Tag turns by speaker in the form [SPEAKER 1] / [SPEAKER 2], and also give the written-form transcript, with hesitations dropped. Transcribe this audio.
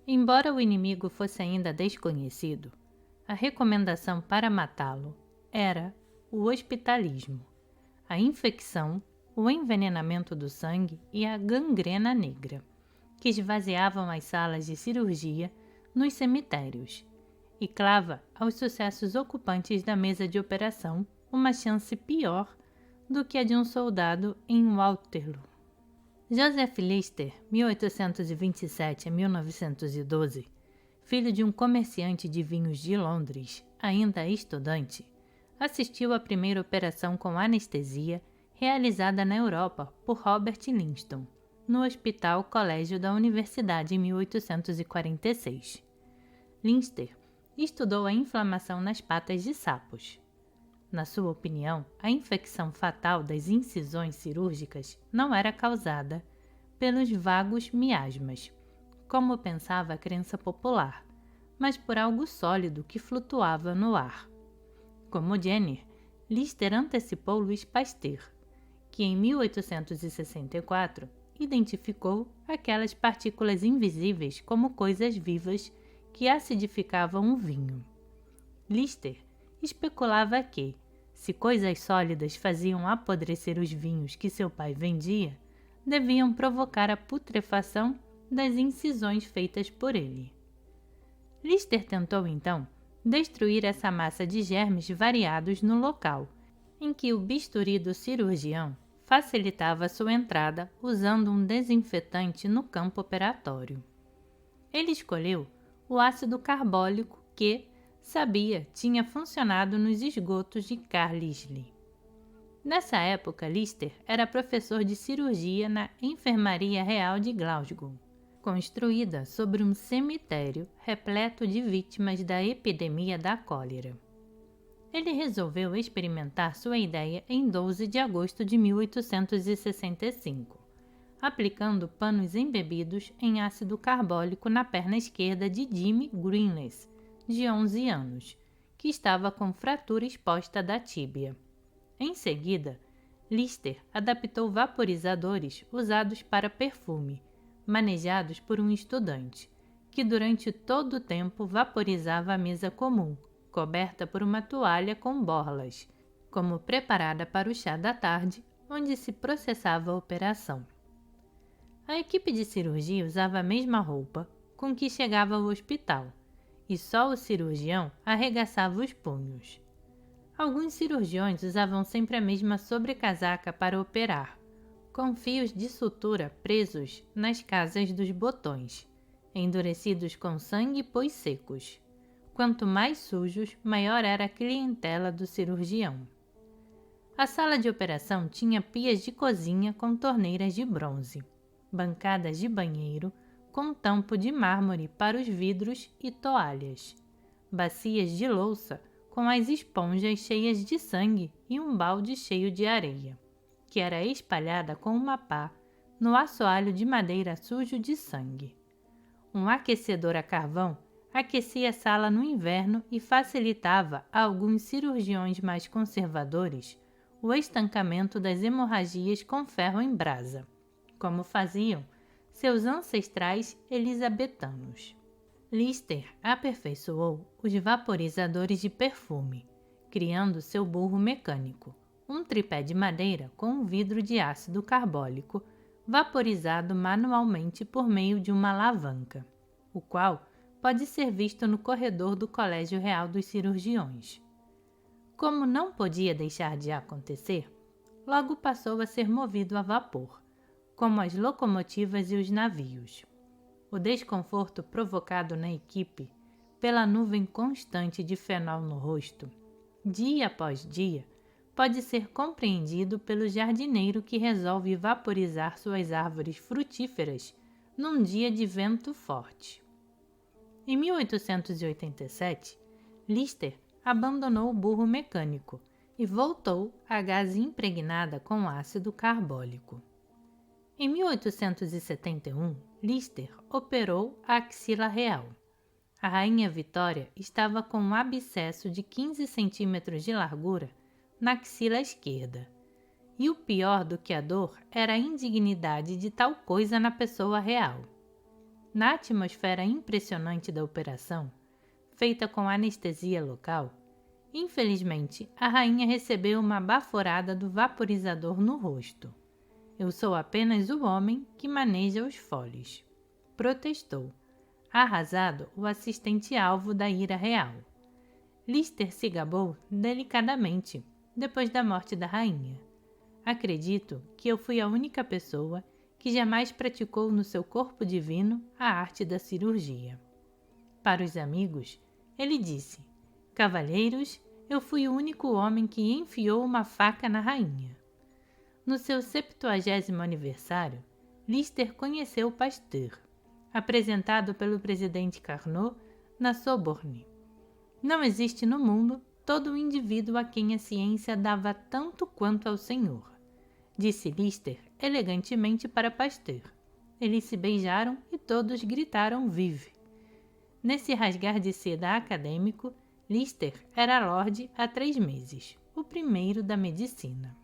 [SPEAKER 1] Embora o inimigo fosse ainda desconhecido, a recomendação para matá-lo era o hospitalismo, a infecção, o envenenamento do sangue e a gangrena negra, que esvaziavam as salas de cirurgia nos cemitérios, e clava aos sucessos ocupantes da mesa de operação uma chance pior do que a de um soldado em Waterloo. Joseph Lister, 1827 a 1912, filho de um comerciante de vinhos de Londres, ainda estudante, assistiu à primeira operação com anestesia realizada na Europa por Robert Livingston, no Hospital Colégio da Universidade em 1846. Lister estudou a inflamação nas patas de sapos. Na sua opinião, a infecção fatal das incisões cirúrgicas não era causada pelos vagos miasmas, como pensava a crença popular, mas por algo sólido que flutuava no ar. Como Jenner, Lister antecipou Louis Pasteur, que em 1864 identificou aquelas partículas invisíveis como coisas vivas que acidificavam o vinho. Lister especulava que, se coisas sólidas faziam apodrecer os vinhos que seu pai vendia, deviam provocar a putrefação das incisões feitas por ele. Lister tentou, então, destruir essa massa de germes variados no local, em que o bisturi do cirurgião facilitava sua entrada usando um desinfetante no campo operatório. Ele escolheu o ácido carbólico que, sabia, tinha funcionado nos esgotos de Carlisle. Nessa época, Lister era professor de cirurgia na Enfermaria Real de Glasgow, construída sobre um cemitério repleto de vítimas da epidemia da cólera. Ele resolveu experimentar sua ideia em 12 de agosto de 1865, aplicando panos embebidos em ácido carbólico na perna esquerda de Jimmy Greenlees, de 11 anos, que estava com fratura exposta da tíbia. Em seguida, Lister adaptou vaporizadores usados para perfume, manejados por um estudante, que durante todo o tempo vaporizava a mesa comum, coberta por uma toalha com borlas, como preparada para o chá da tarde, onde se processava a operação. A equipe de cirurgia usava a mesma roupa com que chegava ao hospital, e só o cirurgião arregaçava os punhos. Alguns cirurgiões usavam sempre a mesma sobrecasaca para operar, com fios de sutura presos nas casas dos botões, endurecidos com sangue e pós secos. Quanto mais sujos, maior era a clientela do cirurgião. A sala de operação tinha pias de cozinha com torneiras de bronze, bancadas de banheiro com tampo de mármore para os vidros e toalhas, bacias de louça com as esponjas cheias de sangue e um balde cheio de areia, que era espalhada com uma pá no assoalho de madeira sujo de sangue. Um aquecedor a carvão aquecia a sala no inverno e facilitava a alguns cirurgiões mais conservadores o estancamento das hemorragias com ferro em brasa, como faziam seus ancestrais elisabetanos. Lister aperfeiçoou os vaporizadores de perfume, criando seu burro mecânico, um tripé de madeira com um vidro de ácido carbólico vaporizado manualmente por meio de uma alavanca, o qual pode ser visto no corredor do Colégio Real dos Cirurgiões. Como não podia deixar de acontecer, logo passou a ser movido a vapor, como as locomotivas e os navios. O desconforto provocado na equipe pela nuvem constante de fenol no rosto, dia após dia, pode ser compreendido pelo jardineiro que resolve vaporizar suas árvores frutíferas num dia de vento forte. Em 1887, Lister abandonou o burro mecânico e voltou à gás impregnada com ácido carbólico. Em 1871, Lister operou a axila real. A rainha Vitória estava com um abscesso de 15 centímetros de largura na axila esquerda. E o pior do que a dor era a indignidade de tal coisa na pessoa real. Na atmosfera impressionante da operação, feita com anestesia local, infelizmente a rainha recebeu uma baforada do vaporizador no rosto. Eu sou apenas o homem que maneja os foles, protestou, arrasado o assistente-alvo da ira real. Lister se gabou delicadamente depois da morte da rainha. Acredito que eu fui a única pessoa que jamais praticou no seu corpo divino a arte da cirurgia. Para os amigos, ele disse: cavalheiros, eu fui o único homem que enfiou uma faca na rainha. No seu 70º aniversário, Lister conheceu Pasteur, apresentado pelo presidente Carnot na Sorbonne. Não existe no mundo todo um indivíduo a quem a ciência dava tanto quanto ao Senhor, disse Lister elegantemente para Pasteur. Eles se beijaram e todos gritaram vive. Nesse rasgar de seda acadêmico, Lister era Lorde há 3 meses, o primeiro da medicina.